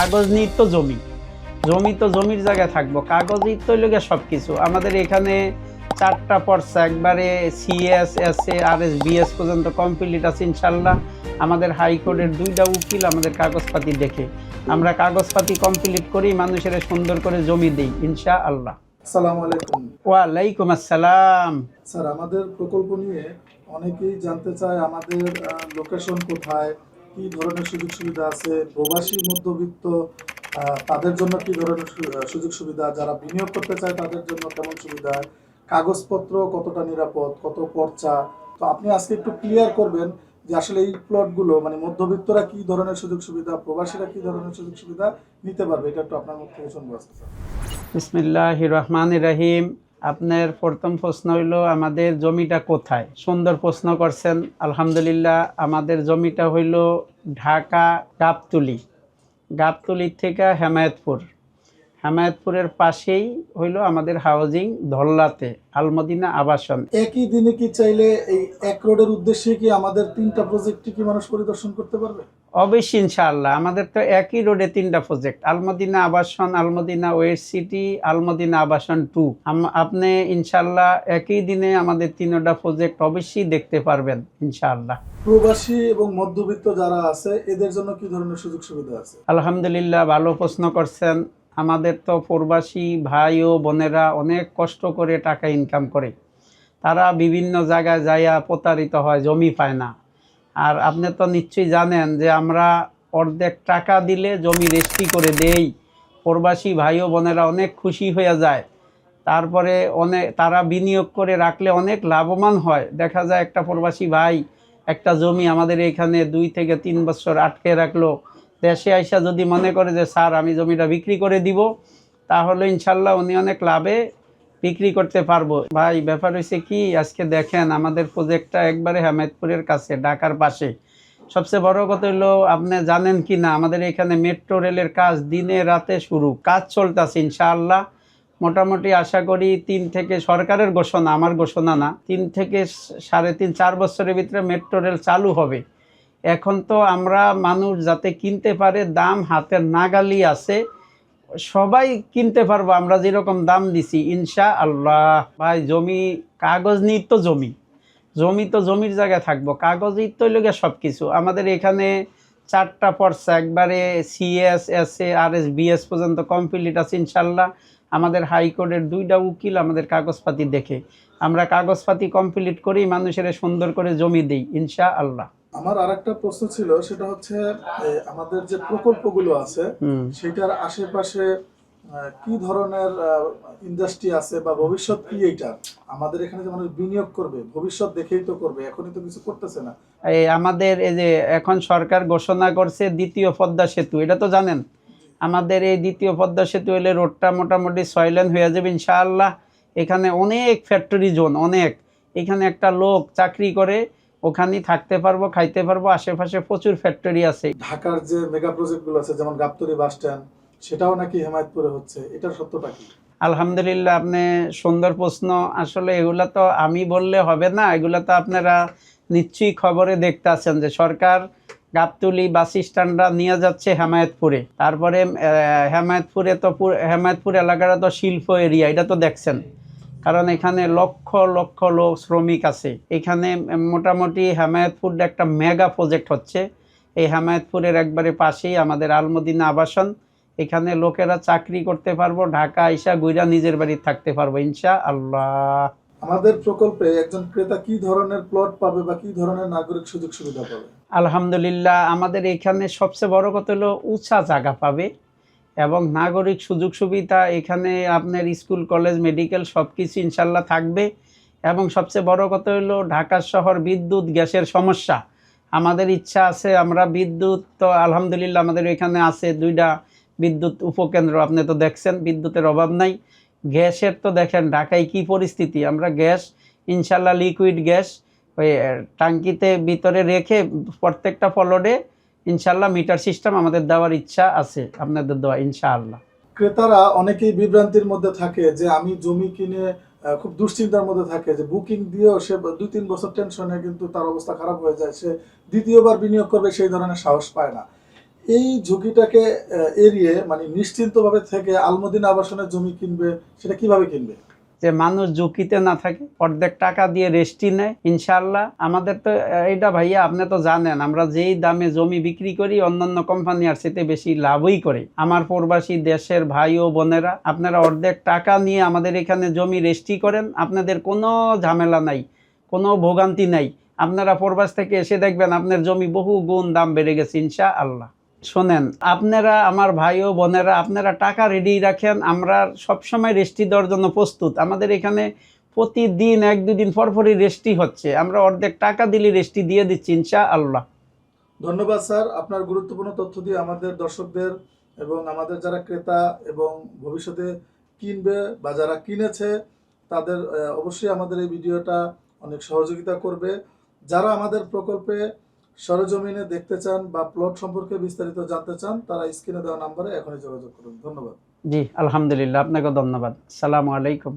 কাগজ নিয়ে তো জমি, জমি তো জমির জায়গায় থাকবো, কাগজই তো লোকে সব কিছু। আমাদের এখানে 4টা পর্চা একবারে সিএস এসএ আরএস বিএস পর্যন্ত কমপ্লিট আছে ইনশাল্লাহ। আমাদের হাইকোর্টের 2টা উকিল আমাদের কাগজপাতি দেখে, আমরা কাগজপাতি কমপ্লিট করি, মানুষের সুন্দর করে জমি দিই ইনশাআল্লাহ। আসসালামু আলাইকুম। ওয়ালাইকুম আসসালাম। স্যার, আমাদের প্রকল্প নিয়ে অনেকেই জানতে চায় আমাদের লোকেশন কোথায়, কি ধরনের সুযোগ সুবিধা আছে, প্রবাসী মধ্যবিত্ত তাদের জন্য কি ধরনের সুযোগ সুবিধা, যারা বিনিয়োগ করতে চায় তাদের জন্য কেমন সুবিধা, কাগজপত্র কতটা নিরাপদ, কত পর্চা। তো আপনি আজকে একটু ক্লিয়ার করবেন যে আসলে এই প্লটগুলো মানে মধ্যবিত্তরা কি ধরনের সুযোগ সুবিধা, প্রবাসীরা কি ধরনের সুযোগ সুবিধা নিতে পারবে, এটা একটু আপনার মুখ থেকে শুনবো আজকে স্যার। বিসমিল্লাহির রহমানির রহিম। আপনার প্রথম প্রশ্ন হইল আমাদের জমিটা কোথায়। সুন্দর প্রশ্ন করছেন, আলহামদুলিল্লাহ। আমাদের জমিটা হইল ঢাকা গাবতলী থেকে হেমায়েতপুর, হেমায়েতপুরের পাশেই হইল আমাদের হাউজিং ধল্লাতে আলমদিনা আবাসন। একই দিনে কি চাইলে এই এক রোডের উদ্দেশ্যে কি আমাদের 3টা প্রজেক্টই কি মানুষ পরিদর্শন করতে পারবে? অবশ্যই ইনশাআল্লাহ। আমাদের তো একই রোডে 3টা প্রজেক্ট, আলমদিনা আবাসন, আলমদিনা ওয়েস্ট সিটি, আলমদিনা আবাসন 2। আপনি ইনশাআল্লাহ একই দিনে আমাদের 3টা প্রজেক্ট অবশ্যই দেখতে পারবেন ইনশাআল্লাহ। প্রবাসী এবং মধ্যবিত্ত যারা আছে এদের জন্য কি ধরনের সুযোগ সুবিধা আছে? আলহামদুলিল্লাহ, ভালো প্রশ্ন করছেন। আমাদের তো প্রবাসী ভাই ও বোনেরা অনেক কষ্ট করে টাকা ইনকাম করে, তারা বিভিন্ন জায়গায় যাইয়া প্রতারিত হয়, জমি পায় না। আর আপনি তো নিশ্চয়ই জানেন যে আমরা অর্ধেক টাকা দিলে জমি রেজিস্ট্রি করে দেই, প্রবাসী ভাই ও বোনেরা অনেক খুশি হয়ে যায়। তারপরে তারা বিনিয়োগ করে রাখলে অনেক লাভবান হয়। দেখা যায় একটা প্রবাসী ভাই একটা জমি আমাদের এখানে 2 থেকে 3 বছর আটকে রাখলো, দেশে আইসা যদি মনে করে যে স্যার আমি জমিটা বিক্রি করে দিব, তাহলে ইনশাল্লাহ উনি অনেক লাভে বিক্রি করতে পারবো। ভাই ব্যাপার হয়েছে কি, আজকে দেখেন আমাদের প্রজেক্টটা একবারে হেমায়েতপুরের কাছে, ঢাকার পাশে। সবচেয়ে বড় কথা হলো, আপনি জানেন কি না, আমাদের এখানে মেট্রো রেলের কাজ দিনে রাতে শুরু, কাজ চলতেছে ইনশাআল্লাহ। মোটামুটি আশা করি 3 থেকে, সরকারের ঘোষণা, আমার ঘোষণা না, 3 থেকে 3.5-4 বছরের ভিতরে মেট্রো রেল চালু হবে। এখন তো আমরা মানুষ যাতে কিনতে পারে, দাম হাতের নাগালি আছে, সবাই কিনতে পারবো আমরা যেরকম দাম দিছি ইনশাআল্লাহ। ভাই জমি, কাগজ নিয়ে তো জমি, জমি তো জমির জায়গায় থাকবো, কাগজই তো লোকে সব কিছু। আমাদের এখানে 4টা পর্চা একবারে সিএস এসএ আরএস বিএস পর্যন্ত কমপ্লিট আছে ইনশাল্লাহ। আমাদের হাইকোর্টের 2টা উকিল আমাদের কাগজপাতি দেখে, আমরা কাগজপাতি কমপ্লিট করি, মানুষের সুন্দর করে জমি দিই ইনশাআল্লাহ। আমার আরেকটা প্রশ্ন ছিল, সেটা হচ্ছে আমাদের যে প্রকল্পগুলো আছে সেটার আশেপাশে কি ধরনের ইন্ডাস্ট্রি আছে বা ভবিষ্যৎ কি এইটা, আমাদের এখানে যে মানুষ বিনিয়োগ করবে ভবিষ্যৎ দেখেই তো করবে, এখনই তো কিছু করতেছে না। আমাদের এই যে এখন সরকার ঘোষণা করছে 2য় পদ্মা সেতু, এটা তো জানেন। আমাদের এই 2য় পদ্মা সেতু হলে রোডটা মোটামুটি 6 লেন হয়ে যাবে ইনশাআল্লাহ। এখানে অনেক ফ্যাক্টরি জোন, অনেক, এখানে একটা লোক চাকরি করে, ওখানেই থাকতে পারবো, খাইতে পারবো, আশেপাশে প্রচুর ফ্যাক্টরি আছে। ঢাকার যে মেগা প্রজেক্টগুলো আছে যেমন গাবতলী বাস স্ট্যান্ড, সেটাও নাকি হেমায়েতপুরে হচ্ছে, এটার সত্যটা কি? আলহামদুলিল্লাহ, আপনি সুন্দর প্রশ্ন। আসলে এগুলা তো আমি বললে হবে না, এগুলা তো আপনারা নিশ্চয়ই খবরে দেখতে আছেন যে সরকার গাবতলী বাস স্ট্যান্ডটা নিয়ে যাচ্ছে হেমায়েতপুরে। তারপরে হেমায়েতপুরে তো হেমায়েতপুর এলাকাটা তো শিল্প এরিয়া, এটা তো দেখছেন, কারণ এখানে লক্ষ লক্ষ লোক শ্রমিক আছে। এখানে মোটামুটি হেমায়েতপুর একটা মেগা প্রজেক্ট হচ্ছে। এই হেমায়েতপুরের একবারে পাশেই আমাদের আলমদিনা আবাসন, এখানে লোকেরা চাকরি করতে পারবো, ঢাকা আইসা গুইরা নিজের বাড়ি থাকতে পারবো ইনশাআল্লাহ। আমাদের প্রকল্পে একজন ক্রেতা কি ধরনের প্লট পাবে বা কি ধরনের নাগরিক সুযোগ সুবিধা পাবে? আলহামদুলিল্লাহ, আমাদের এখানে সবচেয়ে বড় কথা হলো উঁচা জায়গা পাবে এবং নাগরিক সুযোগ সুবিধা। এখানে আপনার স্কুল কলেজ মেডিকেল সব কিছু ইনশাল্লাহ থাকবে। এবং সবচেয়ে বড় কথা হলো ঢাকা শহর বিদ্যুৎ গ্যাসের সমস্যা, আমাদের ইচ্ছা আছে আমরা বিদ্যুৎ তো আলহামদুলিল্লাহ আমাদের এখানে আছে 2টা বিদ্যুৎ উপকেন্দ্র, আপনি তো দেখছেন বিদ্যুতের অভাব নাই। গ্যাসের তো দেখেন ঢাকায় কি পরিস্থিতি, আমরা গ্যাস ইনশাল্লাহ লিকুইড গ্যাস ওই টাঙ্কিতে ভিতরে রেখে প্রত্যেকটা ফ্লোরে ইনশাল্লাহ মিটার সিস্টেম আমাদের দেওয়ার ইচ্ছা আছে, আপনাদের দেওয়া ইনশাআল্লাহ। ক্রেতারা অনেকেই বিভ্রান্তির মধ্যে থাকে যে আমি জমি কিনে খুব দুশ্চিন্তার মধ্যে থাকে যে বুকিং দিয়েও সে 2-3 বছর টেনশনে কিন্তু তার অবস্থা খারাপ হয়ে যায়, সে দ্বিতীয়বার বিনিয়োগ করবে সেই ধরনের সাহস পায় না। এই ঝুঁকিটাকে এড়িয়ে মানে নিশ্চিন্তভাবে থেকে আলমদিনা আবাসনের জমি কিনবে, সেটা কিভাবে কিনবে? যে মানুষ ঝুঁকিতে না থাকে, অর্ধেক টাকা দিয়ে রেস্টি নেয় ইনশাআল্লাহ। আমাদের তো এইটা ভাইয়া আপনি তো জানেন, আমরা যেই দামে জমি বিক্রি করি অন্যান্য কোম্পানি আর সেতে বেশি লাভই করে। আমার প্রবাসী দেশের ভাই ও বোনেরা, আপনারা অর্ধেক টাকা নিয়ে আমাদের এখানে জমি রেস্টি করেন, আপনাদের কোনো ঝামেলা নাই, কোনো ভোগান্তি নাই। আপনারা প্রবাস থেকে এসে দেখবেন আপনার জমি বহু গুণ দাম বেড়ে গেছে ইনশাআল্লাহ। শোনেন, আপনারা আমার ভাই ও বোনেরা, আপনারা টাকা রেডি রাখেন, আমরা সবসময় রেস্টি দেওয়ার জন্য প্রস্তুত। আমাদের এখানে প্রতিদিন 1-2 দিন পরপরই রেস্টি হচ্ছে, আমরা অর্ধেক টাকা দিলে রেস্টি দিয়ে দিচ্ছি ইনশাআল্লাহ। ধন্যবাদ স্যার, আপনার গুরুত্বপূর্ণ তথ্য দিয়ে আমাদের দর্শকদের এবং আমাদের যারা ক্রেতা এবং ভবিষ্যতে কিনবে বা যারা কিনেছে তাদের অবশ্যই আমাদের এই ভিডিওটা অনেক সহযোগিতা করবে। যারা আমাদের প্রকল্পে সরেজমিনে দেখতে চান বা প্লট সম্পর্কে বিস্তারিত জানতে চান, তারা স্ক্রিনে দেওয়া নাম্বারে এখনই যোগাযোগ করুন। ধন্যবাদ। জি আলহামদুলিল্লাহ, আপনাকে ধন্যবাদ। আসসালামু আলাইকুম।